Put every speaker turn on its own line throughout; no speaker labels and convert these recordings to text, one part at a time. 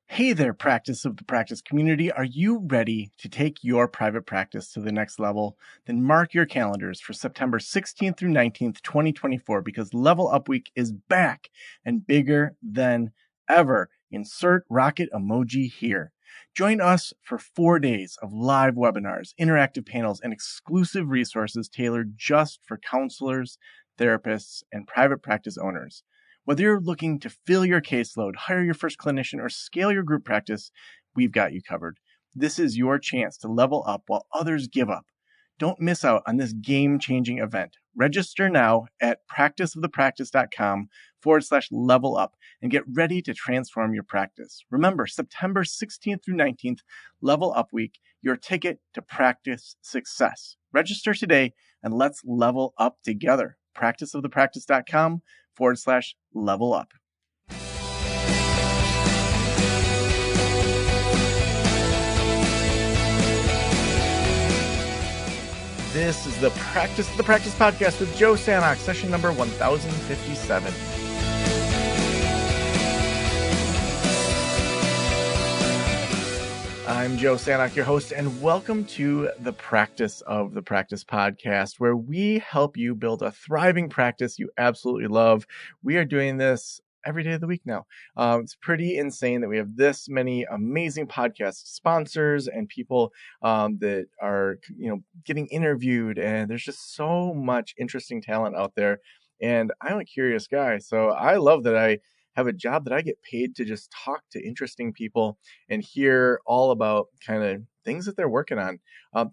Hey there, practice of the practice community. Are you ready to take your private practice to the next level? Then mark your calendars for September 16th through 19th, 2024, because Level Up Week is back and bigger than ever. Insert rocket emoji here. Join us for 4 days of live webinars, interactive panels, and exclusive resources tailored just for counselors, therapists, and private practice owners. Whether you're looking to fill your caseload, hire your first clinician, or scale your group practice, we've got you covered. This is your chance to level up while others give up. Don't miss out on this game-changing event. Register now at practiceofthepractice.com/level up and get ready to transform your practice. Remember, September 16th through 19th, Level Up Week, your ticket to practice success. Register today and let's level up together. practiceofthepractice.com/level up. This is the Practice of the Practice podcast with Joe Sanok, session number 1057. I'm Joe Sanok, your host, and welcome to the Practice of the Practice podcast, where we help you build a thriving practice you absolutely love. We are doing this every day of the week now. It's pretty insane that we have this many amazing podcast sponsors and people that are, getting interviewed, and there's just so much interesting talent out there. And I'm a curious guy, so I love that I have a job that I get paid to just talk to interesting people and hear all about kind of things that they're working on.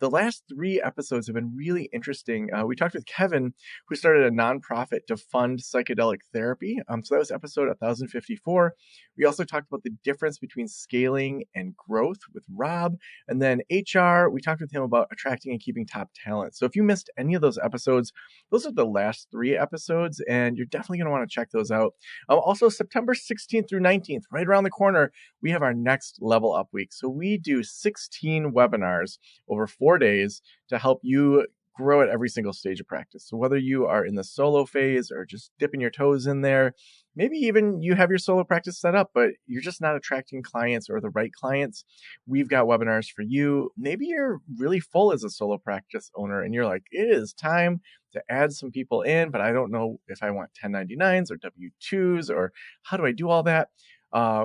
The last 3 episodes have been really interesting. We talked with Kevin, who started a nonprofit to fund psychedelic therapy. So that was episode 1054. We also talked about the difference between scaling and growth with Rob. And then HR, we talked with him about attracting and keeping top talent. So if you missed any of those episodes, those are the last 3 episodes, and you're definitely going to want to check those out. Also, September 16th through 19th, right around the corner, we have our next Level Up Week. So we do 16 webinars over 4 days to help you grow at every single stage of practice. So whether you are in the solo phase or just dipping your toes in there, maybe even you have your solo practice set up, but you're just not attracting clients or the right clients, we've got webinars for you. Maybe you're really full as a solo practice owner and you're like, it is time to add some people in, but I don't know if I want 1099s or W-2s or how do I do all that?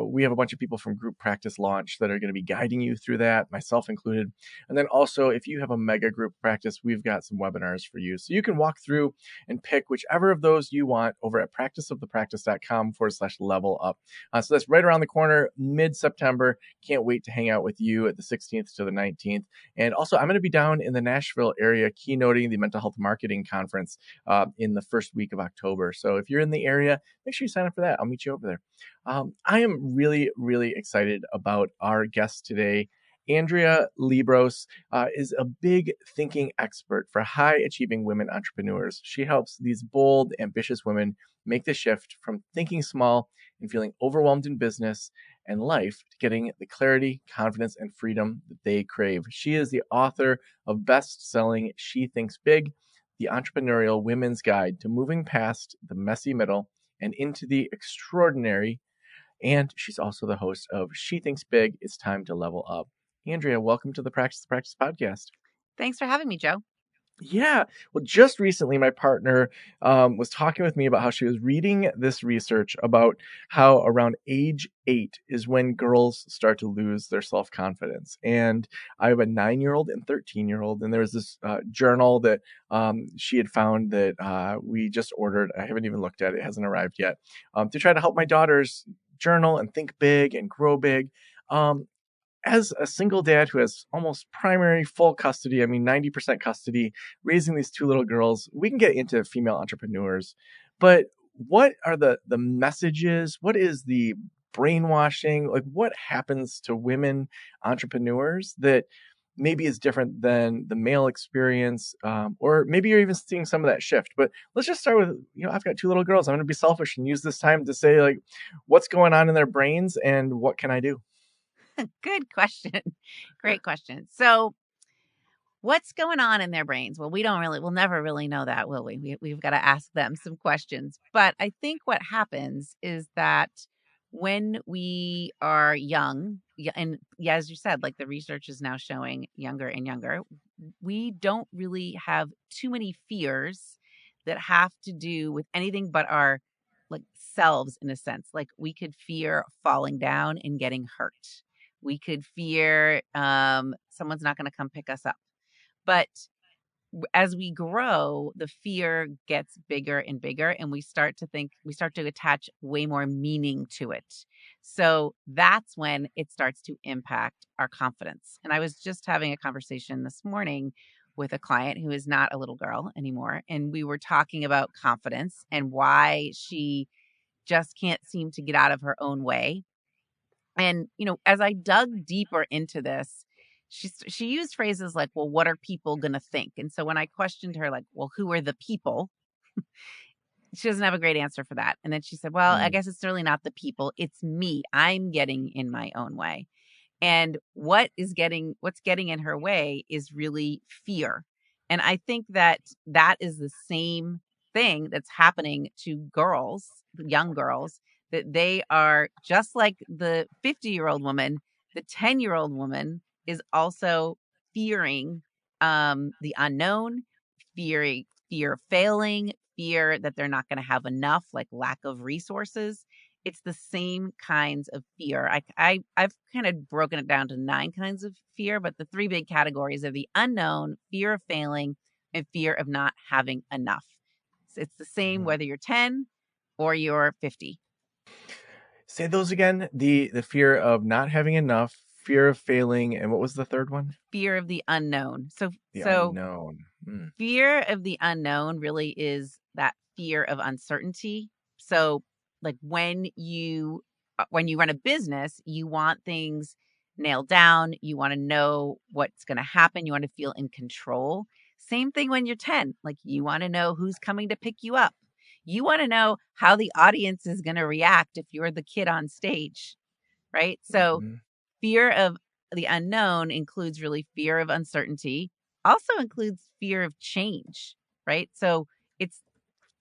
We have a bunch of people from Group Practice Launch that are going to be guiding you through that, myself included. And then also, if you have a mega group practice, we've got some webinars for you. So you can walk through and pick whichever of those you want over at practiceofthepractice.com/level up. So that's right around the corner, mid-September. Can't wait to hang out with you at the 16th to the 19th. And also, I'm going to be down in the Nashville area keynoting the Mental Health Marketing Conference in the first week of October. So if you're in the area, make sure you sign up for that. I'll meet you over there. I am really, really excited about our guest today. Andrea Liebross is a big thinking expert for high-achieving women entrepreneurs. She helps these bold, ambitious women make the shift from thinking small and feeling overwhelmed in business and life to getting the clarity, confidence, and freedom that they crave. She is the author of best-selling She Thinks Big, the Entrepreneurial Women's Guide to Moving Past the Messy Middle and into the Extraordinary. And she's also the host of She Thinks Big, It's Time to Level Up. Andrea, welcome to the Practice podcast.
Thanks for having me, Joe.
Yeah. Well, just recently, my partner was talking with me about how she was reading this research about how around age 8 is when girls start to lose their self-confidence. And I have a 9-year-old and 13-year-old. And there was this journal that she had found that we just ordered. I haven't even looked at it. It hasn't arrived yet. To try to help my daughters journal and think big and grow big. As a single dad who has almost primary full custody, 90% custody, raising these 2 little girls, we can get into female entrepreneurs. But what are the messages? What is the brainwashing? Like, what happens to women entrepreneurs that maybe is different than the male experience? Or maybe you're even seeing some of that shift. But let's just start with, I've got 2 little girls. I'm going to be selfish and use this time to say, like, what's going on in their brains and what can I do?
Good question. Great question. So what's going on in their brains? Well, we'll never really know that, will we? We've got to ask them some questions. But I think what happens is that when we are young, and yeah, as you said, like the research is now showing younger and younger, we don't really have too many fears that have to do with anything but our like selves in a sense. Like we could fear falling down and getting hurt. We could fear someone's not going to come pick us up. But as we grow, the fear gets bigger and bigger, and we start to attach way more meaning to it. So that's when it starts to impact our confidence. And I was just having a conversation this morning with a client who is not a little girl anymore. And we were talking about confidence and why she just can't seem to get out of her own way. And, as I dug deeper into this, she used phrases like, well, what are people going to think? And so when I questioned her, like, well, who are the people? She doesn't have a great answer for that. And then she said, well, I
Mm,
guess it's really not the people. It's me. I'm getting in my own way. And what's getting in her way is really fear. And I think that that is the same thing that's happening to girls, young girls, that they are just like the 50-year-old woman, the 10-year-old woman is also fearing the unknown, fear of failing, fear that they're not going to have enough, like lack of resources. It's the same kinds of fear. I've kind of broken it down to 9 kinds of fear, but the 3 big categories are the unknown, fear of failing, and fear of not having enough. So it's the same
mhm.
whether you're 10 or you're 50.
Say those again. The fear of not having enough, fear of failing, and what was the third one?
Fear of the unknown. So
The
so
unknown. Mm,
fear of the unknown really is that fear of uncertainty. So, like when you run a business, you want things nailed down, you want to know what's going to happen, you want to feel in control. Same thing when you're 10. Like you want to know who's coming to pick you up. You want to know how the audience is going to react if you're the kid on stage, right? So,
mhm,
fear of the unknown includes really fear of uncertainty, also includes fear of change, right? So it's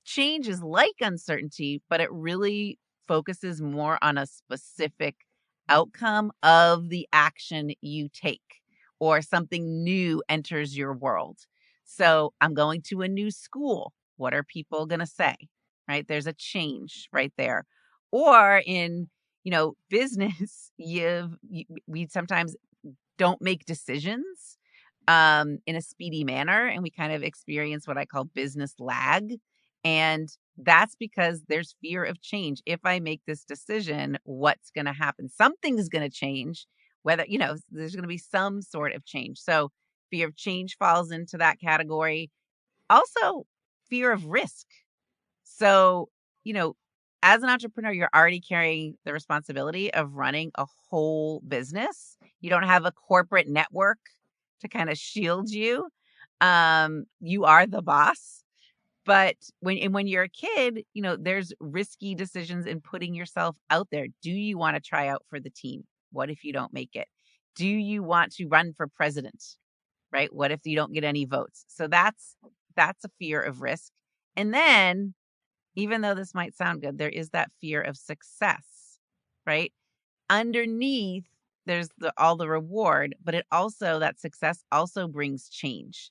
change is like uncertainty, but it really focuses more on a specific outcome of the action you take or something new enters your world. So I'm going to a new school. What are people going to say? Right? There's a change right there. Or in, business, we sometimes don't make decisions in a speedy manner. And we kind of experience what I call business lag. And that's because there's fear of change. If I make this decision, what's going to happen? Something's going to change, whether, there's going to be some sort of change. So fear of change falls into that category. Also, fear of risk. So, you know, as an entrepreneur, you're already carrying the responsibility of running a whole business. You don't have a corporate network to kind of shield you. You are the boss. But when you're a kid, there's risky decisions in putting yourself out there. Do you want to try out for the team? What if you don't make it? Do you want to run for president? Right? What if you don't get any votes? So that's a fear of risk. And then even though this might sound good, there is that fear of success, right? Underneath, there's all the reward, but that success also brings change.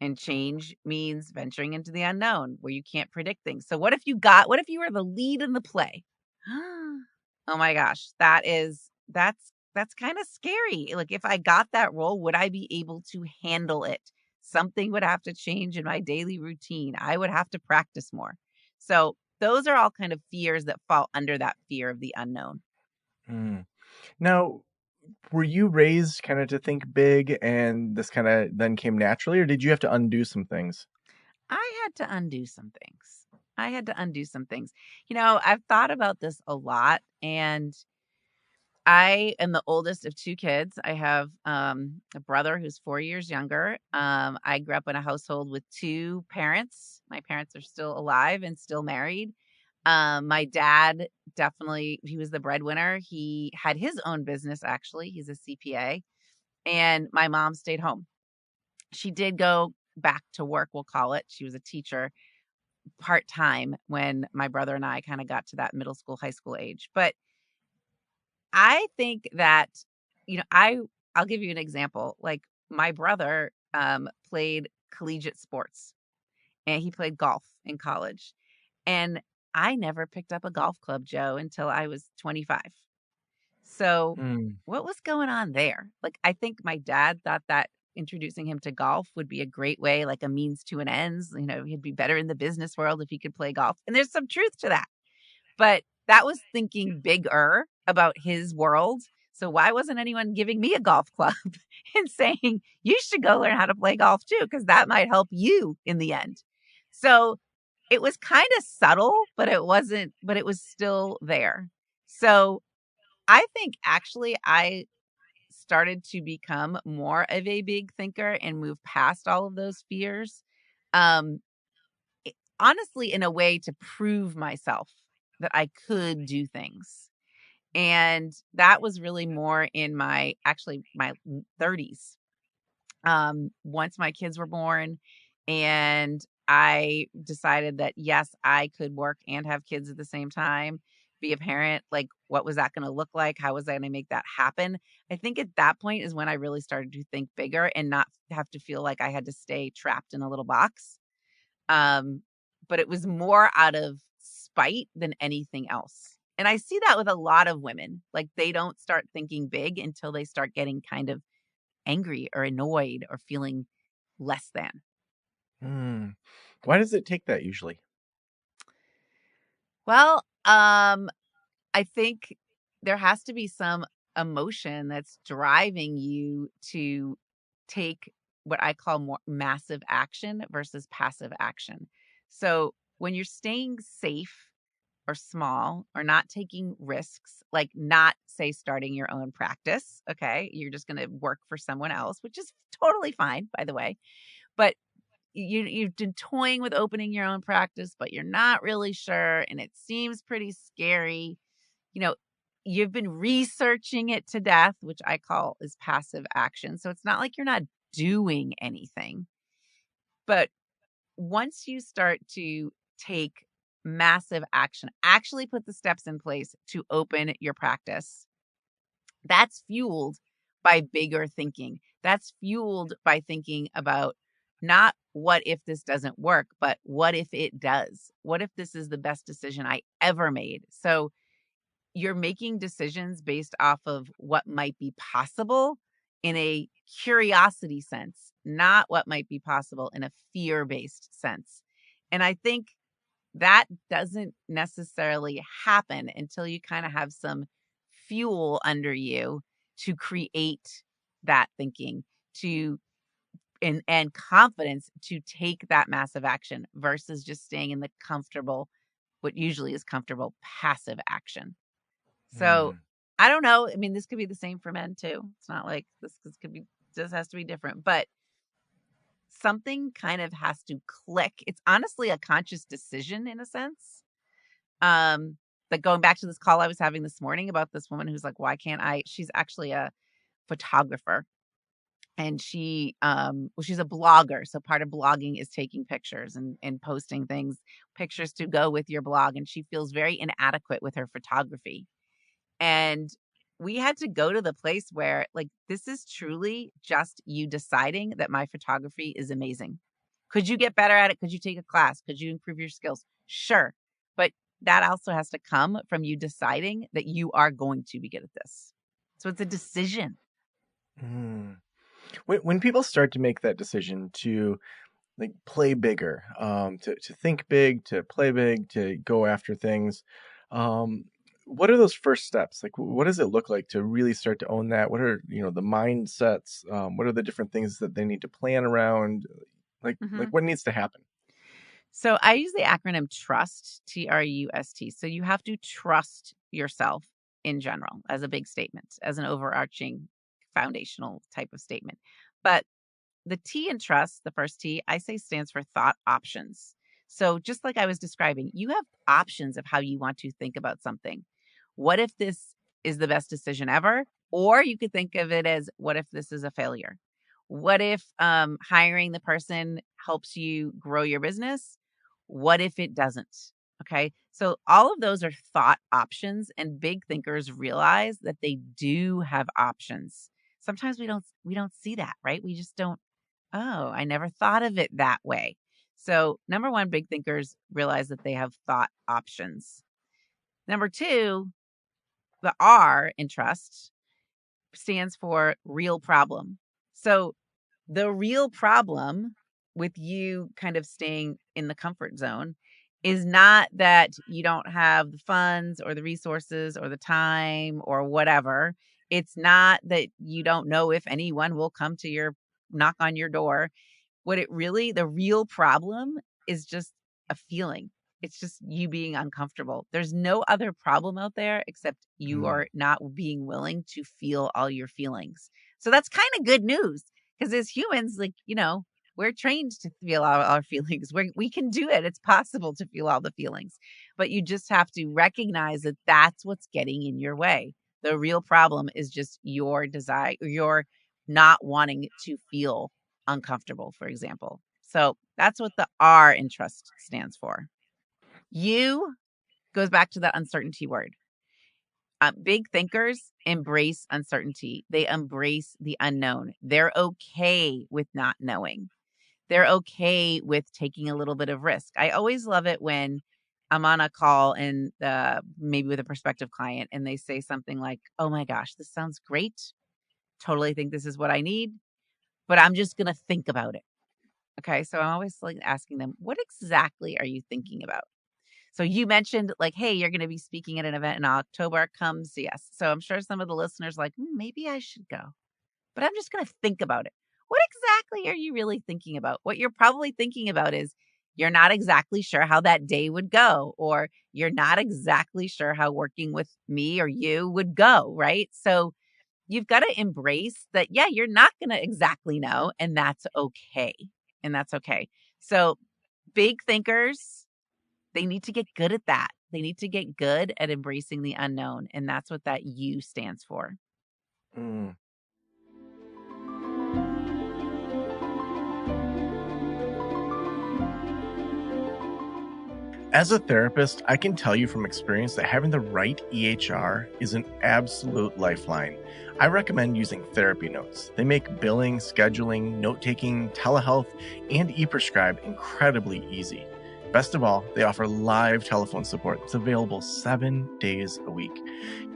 And change means venturing into the unknown where you can't predict things. So what if you were the lead in the play? Oh my gosh, that's kind of scary. Like if I got that role, would I be able to handle it? Something would have to change in my daily routine. I would have to practice more. So those are all kind of fears that fall under that fear of the unknown.
mm. Now, were you raised kind of to think big and this kind of then came naturally, or did you have to undo some things?
I had to undo some things. I had to undo some things. I've thought about this a lot, and I am the oldest of 2 kids. I have a brother who's 4 years younger. I grew up in a household with 2 parents. My parents are still alive and still married. My dad definitely, he was the breadwinner. He had his own business, actually. He's a CPA. And my mom stayed home. She did go back to work, we'll call it. She was a teacher part time when my brother and I kind of got to that middle school, high school age. But I think that, I'll give you an example. Like my brother played collegiate sports and he played golf in college. And I never picked up a golf club, Joe, until I was 25. So
Mm.
what was going on there? Like, I think my dad thought that introducing him to golf would be a great way, like a means to an ends. He'd be better in the business world if he could play golf. And there's some truth to that. But that was thinking bigger about his world. So why wasn't anyone giving me a golf club and saying, you should go learn how to play golf too? Because that might help you in the end. So it was kind of subtle, but it wasn't, but it was still there. So I think actually I started to become more of a big thinker and move past all of those fears. Um, Honestly, in a way to prove myself that I could do things. And that was really more in my 30s. Once my kids were born, and I decided that yes, I could work and have kids at the same time, be a parent. Like, what was that going to look like? How was I going to make that happen? I think at that point is when I really started to think bigger and not have to feel like I had to stay trapped in a little box. Um, but it was more out of spite than anything else. And I see that with a lot of women. Like, they don't start thinking big until they start getting kind of angry or annoyed or feeling less than.
Mm. Why does it take that usually?
Well, I think there has to be some emotion that's driving you to take what I call more massive action versus passive action. So when you're staying safe or small or not taking risks, like not, say, starting your own practice, okay, you're just going to work for someone else, which is totally fine, by the way. But you've been toying with opening your own practice, but you're not really sure, and it seems pretty scary. You know, you've been researching it to death, which I call is passive action. So it's not like you're not doing anything. But once you start to take massive action, actually put the steps in place to open your practice, that's fueled by bigger thinking. That's fueled by thinking about not what if this doesn't work, but what if it does? What if this is the best decision I ever made? So you're making decisions based off of what might be possible in a curiosity sense, not what might be possible in a fear-based sense. And I think that doesn't necessarily happen until you kind of have some fuel under you to create that thinking, to and confidence to take that massive action versus just staying in the comfortable, what usually is comfortable, passive action. So
Mm.
I don't know. I mean, this could be the same for men too. It's not like this could be, just has to be different, but something kind of has to click. It's honestly a conscious decision in a sense. Um, like going back to this call I was having this morning about this woman who's like, why can't I? She's actually a photographer, and she's a blogger. So part of blogging is taking pictures and posting things, pictures to go with your blog. And she feels very inadequate with her photography. And we had to go to the place where, like, this is truly just you deciding that my photography is amazing. Could you get better at it? Could you take a class? Could you improve your skills? Sure. But that also has to come from you deciding that you are going to be good at this. So it's a decision.
Mm. When people start to make that decision to like play bigger, to think big, to play big, to go after things, um, what are those first steps? Like, what does it look like to really start to own that? What are, the mindsets? What are the different things that they need to plan around? Like
Mhm.
what needs to happen?
So I use the acronym TRUST, TRUST. So you have to trust yourself in general as a big statement, as an overarching foundational type of statement. But the T in trust, the first T, I say stands for thought options. So just like I was describing, you have options of how you want to think about something. What if this is the best decision ever? Or you could think of it as, what if this is a failure? What if hiring the person helps you grow your business? What if it doesn't? Okay. So all of those are thought options, and big thinkers realize that they do have options. Sometimes we don't see that, right? We just don't, oh, I never thought of it that way. So number one, big thinkers realize that they have thought options. Number two, the R in trust stands for real problem. So the real problem with you kind of staying in the comfort zone is not that you don't have the funds or the resources or the time or whatever. It's not that you don't know if anyone will come to your knock on your door. The real problem is just a feeling. It's just you being uncomfortable. There's no other problem out there except you
Mm.
are not being willing to feel all your feelings. So that's kind of good news because as humans, we're trained to feel all our feelings. We can do it. It's possible to feel all the feelings, but you just have to recognize that that's what's getting in your way. The real problem is just your desire, your not wanting to feel uncomfortable, for example. So that's what the R in trust stands for. U goes back to that uncertainty word. Big thinkers embrace uncertainty. They embrace the unknown. They're okay with not knowing. They're okay with taking a little bit of risk. I always love it when I'm on a call and maybe with a prospective client and they say something like, oh my gosh, this sounds great. Totally think this is what I need, but I'm just going to think about it. Okay. So I'm always like asking them, what exactly are you thinking about? So you mentioned like, hey, you're going to be speaking at an event in October. Come see us. So I'm sure some of the listeners like, maybe I should go, but I'm just going to think about it. What exactly are you really thinking about? What you're probably thinking about is you're not exactly sure how that day would go, or you're not exactly sure how working with me or you would go. Right. So you've got to embrace that. Yeah, you're not going to exactly know. And that's okay. And that's okay. So big thinkers, they need to get good at that. They need to get good at embracing the unknown. And that's what that U stands for.
Mm. As a therapist, I can tell you from experience that having the right EHR is an absolute lifeline. I recommend using Therapy Notes. They make billing, scheduling, note taking, telehealth, and e prescribe incredibly easy. Best of all, they offer live telephone support that's available 7 days a week.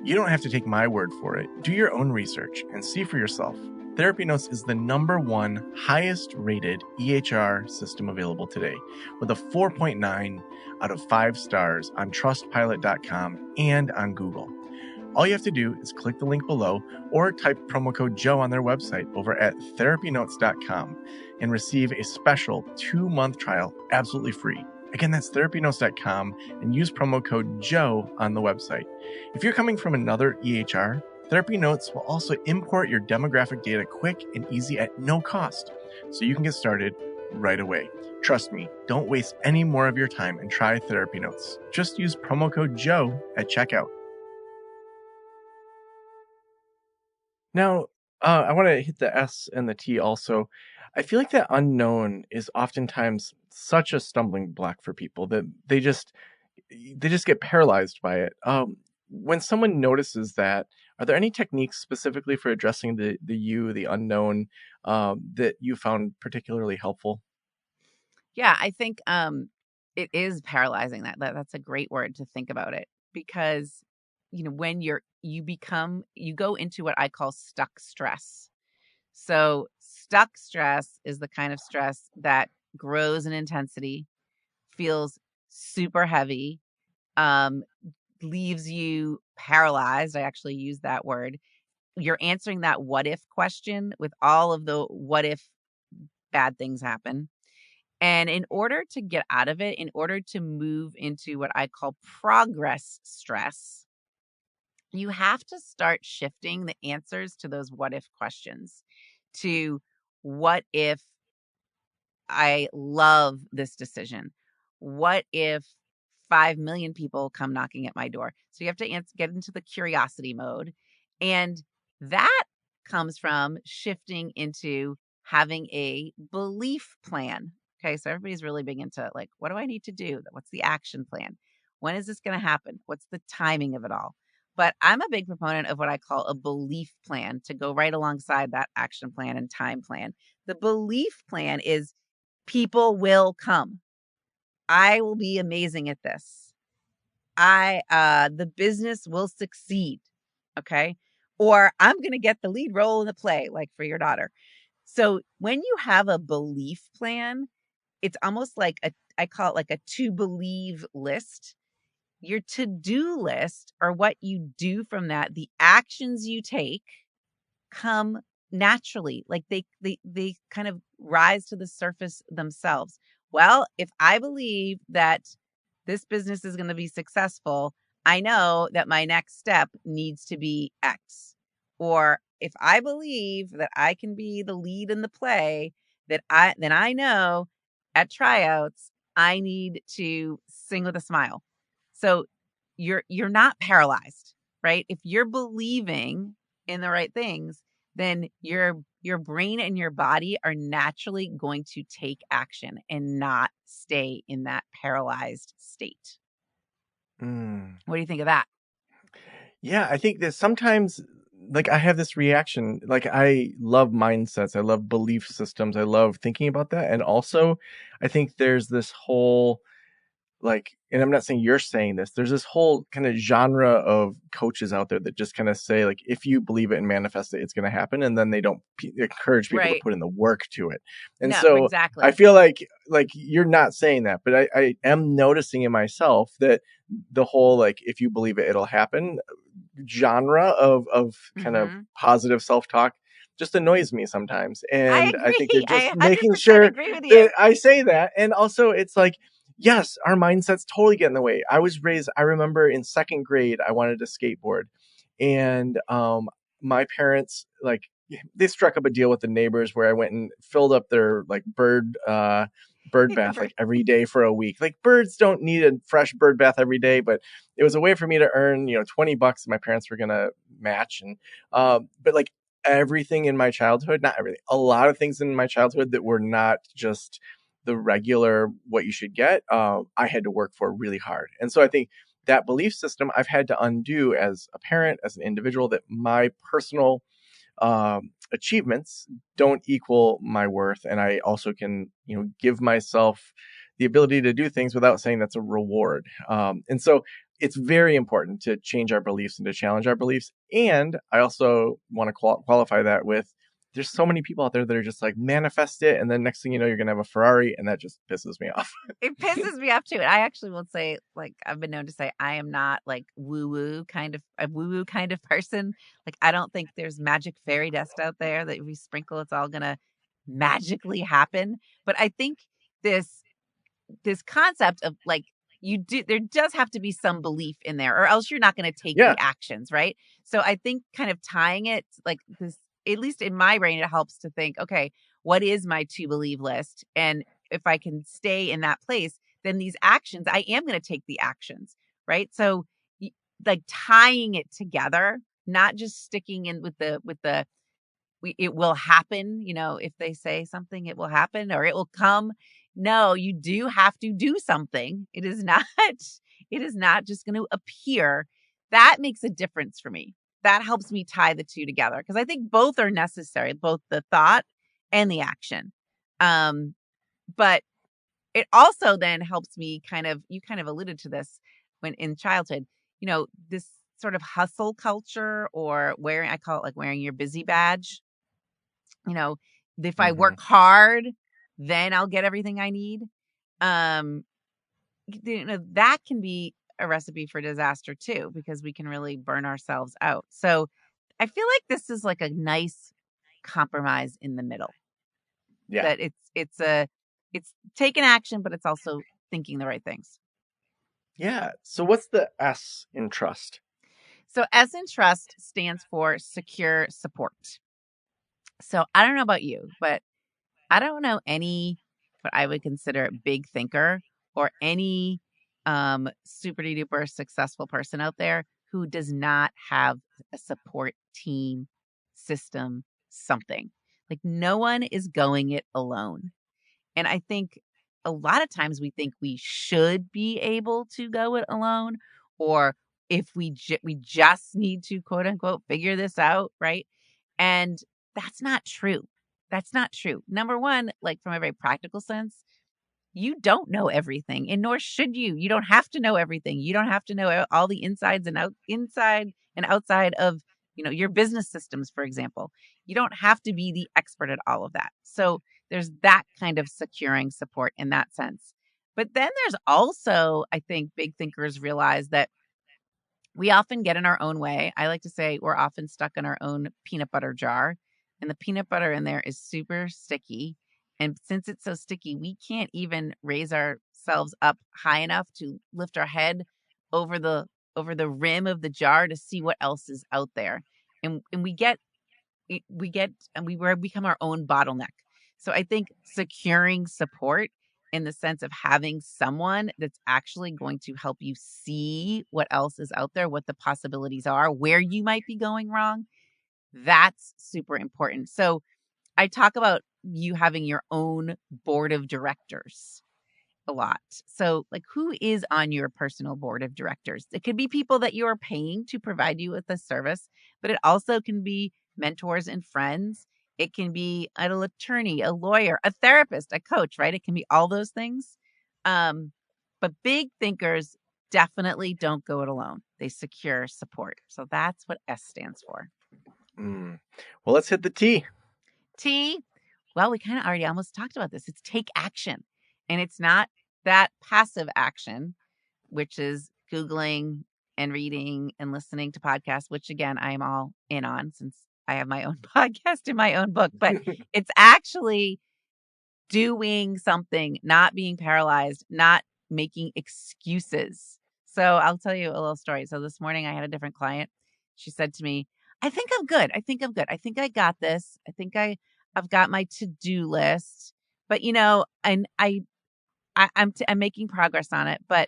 You don't have to take my word for it. Do your own research and see for yourself. Therapy Notes is the #1 highest rated EHR system available today, with a 4.9 out of 5 stars on trustpilot.com and on Google. All you have to do is click the link below or type promo code Joe on their website over at therapynotes.com and receive a special 2-month trial absolutely free. Again, that's therapynotes.com and use promo code Joe on the website. If you're coming from another EHR, Therapy Notes will also import your demographic data quick and easy at no cost, so you can get started right away. Trust me, don't waste any more of your time and try Therapy Notes. Just use promo code Joe at checkout. Now, I want to hit the S and the T also. I feel like that unknown is oftentimes such a stumbling block for people that they just get paralyzed by it. When someone notices that, are there any techniques specifically for addressing the unknown, that you found particularly helpful?
Yeah, I think it is paralyzing. That's a great word to think about it because when you go into what I call stuck stress. So stuck stress is the kind of stress that grows in intensity, feels super heavy, um, leaves you paralyzed. I actually use that word. You're answering that what if question with all of the what if bad things happen. And in order to get out of it, in order to move into what I call progress stress, you have to start shifting the answers to those what if questions to what if I love this decision? What if 5 million people come knocking at my door? So you have to get into the curiosity mode. And that comes from shifting into having a belief plan. Okay. So everybody's really big into like, what do I need to do? What's the action plan? When is this going to happen? What's the timing of it all? But I'm a big proponent of what I call a belief plan to go right alongside that action plan and time plan. The belief plan is people will come. I will be amazing at this. The business will succeed. Okay. Or I'm going to get the lead role in the play, like for your daughter. So when you have a belief plan, it's almost like I call it like a to believe list. Your to-do list, or what you do from that, the actions you take come naturally. Like they kind of rise to the surface themselves. Well, if I believe that this business is going to be successful, I know that my next step needs to be X. Or if I believe that I can be the lead in the play, then I know at tryouts I need to sing with a smile. So you're not paralyzed, right? If you're believing in the right things, then your brain and your body are naturally going to take action and not stay in that paralyzed state.
Mm.
What do you think of that?
Yeah, I think that sometimes, like, I have this reaction. Like, I love mindsets, I love belief systems, I love thinking about that. And also, I think there's this whole, like, and I'm not saying you're saying this, there's this whole kind of genre of coaches out there that just kind of say, like, if you believe it and manifest it, it's going to happen. And then they don't encourage people to
Right.
put in the work to it. And
No,
so I
exactly.
feel like you're not saying that, but I am noticing in myself that the whole, like, if you believe it, it'll happen genre of kind of
Mm-hmm.
positive self-talk just annoys me sometimes.
I
And I think you're
agree.
just
I
making
100%
sure
agree with you.
that I say that. And also, it's like, yes, our mindsets totally get in the way. I was raised, I remember in second grade, I wanted to skateboard. And my parents, like, they struck up a deal with the neighbors where I went and filled up their, like, bird bath, like, every day for a week. Like, birds don't need a fresh bird bath every day, but it was a way for me to earn, $20 my parents were gonna match. And but, like, everything in my childhood, not everything, a lot of things in my childhood that were not just the regular what you should get, I had to work for really hard. And so I think that belief system I've had to undo as a parent, as an individual, that my personal achievements don't equal my worth. And I also can, give myself the ability to do things without saying that's a reward. And so it's very important to change our beliefs and to challenge our beliefs. And I also want to qualify that with, there's so many people out there that are just like, manifest it, and then next thing you know, you're gonna have a Ferrari, and that just pisses me off.
It pisses me off too. I actually will say, like, I've been known to say I am not like woo woo kind of person. Like, I don't think there's magic fairy dust out there that if we sprinkle, it's all gonna magically happen. But I think this this concept of, like, there does have to be some belief in there, or else you're not going to take
Yeah.
the actions, right? So I think kind of tying it like this, at least in my brain, it helps to think, okay, what is my to believe list? And if I can stay in that place, then these actions, I am going to take the actions, right? So like tying it together, not just sticking in with the it will happen, if they say something, it will happen or it will come. No, you do have to do something. It is not it is not just going to appear. That makes a difference for me. That helps me tie the two together because I think both are necessary, both the thought and the action. But it also then helps me you kind of alluded to this when in childhood, this sort of hustle culture, or wearing, I call it like wearing your busy badge. you know, if I
Mm-hmm.
work hard, then I'll get everything I need. Um, that can be a recipe for disaster too, because we can really burn ourselves out. So I feel like this is like a nice compromise in the middle,
Yeah.
that it's taking action, but it's also thinking the right things.
Yeah. So what's the S in trust?
So S in trust stands for secure support. So I don't know about you, but I don't know any what I would consider big thinker or any super duper successful person out there who does not have a support team, system, something. Like, no one is going it alone. And I think a lot of times we think we should be able to go it alone, or if we just need to, quote unquote, figure this out, right? And that's not true. That's not true. Number one, like from a very practical sense, you don't know everything, and nor should you. You don't have to know everything. You don't have to know all the inside and outside of, your business systems, for example. You don't have to be the expert at all of that. So there's that kind of securing support in that sense. But then there's also, I think, big thinkers realize that we often get in our own way. I like to say we're often stuck in our own peanut butter jar, and the peanut butter in there is super sticky. And since it's so sticky, we can't even raise ourselves up high enough to lift our head over the rim of the jar to see what else is out there. And we become our own bottleneck. So I think securing support in the sense of having someone that's actually going to help you see what else is out there, what the possibilities are, where you might be going wrong, that's super important. So I talk about you having your own board of directors a lot. So like, who is on your personal board of directors? It could be people that you are paying to provide you with a service, but it also can be mentors and friends. It can be an attorney, a lawyer, a therapist, a coach, right? It can be all those things. But big thinkers definitely don't go it alone. They secure support. So that's what S stands for.
Well, let's hit the T.
T, well, we kind of already almost talked about this. It's take action. And it's not that passive action, which is Googling and reading and listening to podcasts, which again, I am all in on since I have my own podcast and my own book. But it's actually doing something, not being paralyzed, not making excuses. So I'll tell you a little story. So this morning I had a different client. She said to me, I think I'm good. I think I'm good. I think I got this. I think I've got my to-do list, but I'm making progress on it, but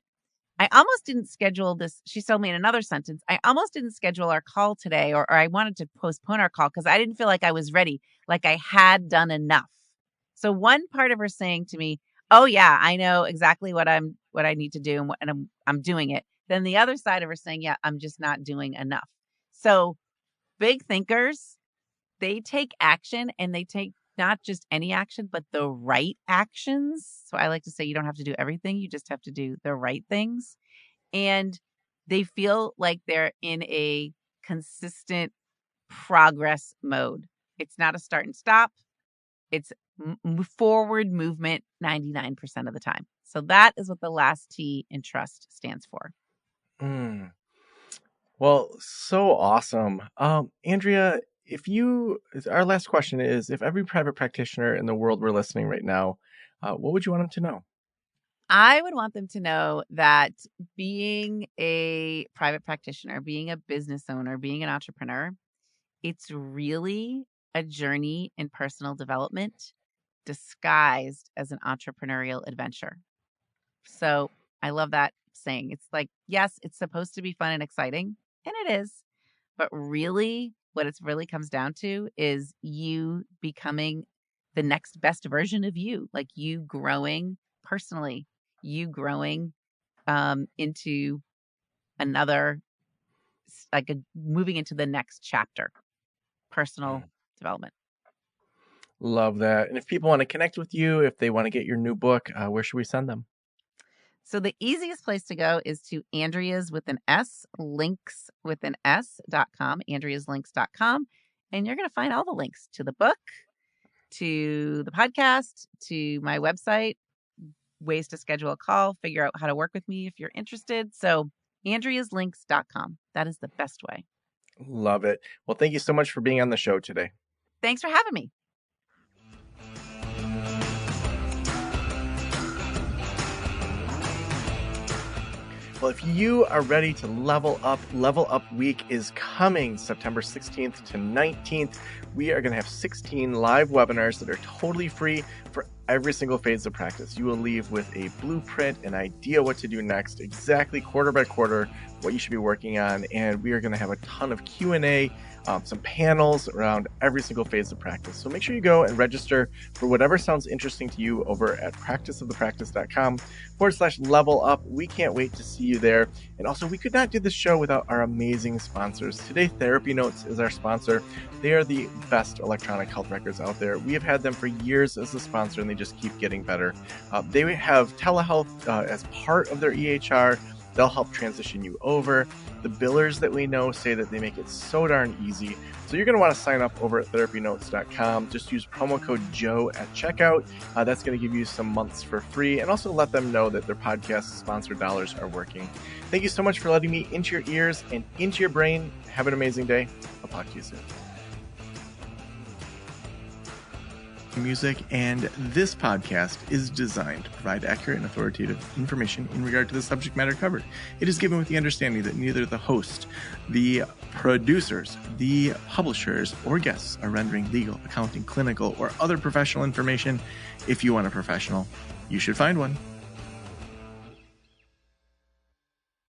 I almost didn't schedule this. She told me in another sentence, I almost didn't schedule our call today, or I wanted to postpone our call because I didn't feel like I was ready, like I had done enough. So one part of her saying to me, oh yeah, I know exactly what I need to do, and I'm doing it. Then the other side of her saying, yeah, I'm just not doing enough. So big thinkers, they take action, and they take not just any action, but the right actions. So I like to say you don't have to do everything. You just have to do the right things. And they feel like they're in a consistent progress mode. It's not a start and stop. It's forward movement 99% of the time. So that is what the last T in trust stands for.
Well, so awesome. Andrea, our last question is, if every private practitioner in the world were listening right now, what would you want them to know?
I would want them to know that being a private practitioner, being a business owner, being an entrepreneur, it's really a journey in personal development disguised as an entrepreneurial adventure. So I love that saying. It's like, yes, it's supposed to be fun and exciting, and it is. But really, what it really comes down to is you becoming the next best version of you, like you growing personally, you growing into another, moving into the next chapter, personal development.
Love that. And if people want to connect with you, if they want to get your new book, where should we send them?
So the easiest place to go is to Andrea's with an S, links with an S.com, andreaslinks.com. And you're going to find all the links to the book, to the podcast, to my website, ways to schedule a call, figure out how to work with me if you're interested. So andreaslinks.com. That is the best way.
Love it. Well, thank you so much for being on the show today.
Thanks for having me.
Well, if you are ready to level up week is coming September 16th to 19th. We are going to have 16 live webinars that are totally free for every single phase of practice. You will leave with a blueprint, an idea what to do next, exactly quarter by quarter, what you should be working on. And we are going to have a ton of Q&A, some panels around every single phase of practice. So make sure you go and register for whatever sounds interesting to you over at practiceofthepractice.com/level up. We can't wait to see you there. And also, we could not do this show without our amazing sponsors. Today, Therapy Notes is our sponsor. They are the best electronic health records out there. We have had them for years as a sponsor, and they just keep getting better. They have telehealth as part of their EHR. They'll help transition you over. The billers that we know say that they make it so darn easy. So you're going to want to sign up over at therapynotes.com. Just use promo code Joe at checkout. That's going to give you some months for free, and also let them know that their podcast sponsored dollars are working. Thank you so much for letting me into your ears and into your brain. Have an amazing day. I'll talk to you soon. Music, and this podcast is designed to provide accurate and authoritative information in regard to the subject matter covered. It is given with the understanding that neither the host, the producers, the publishers, or guests are rendering legal, accounting, clinical, or other professional information. If you want a professional, you should find one.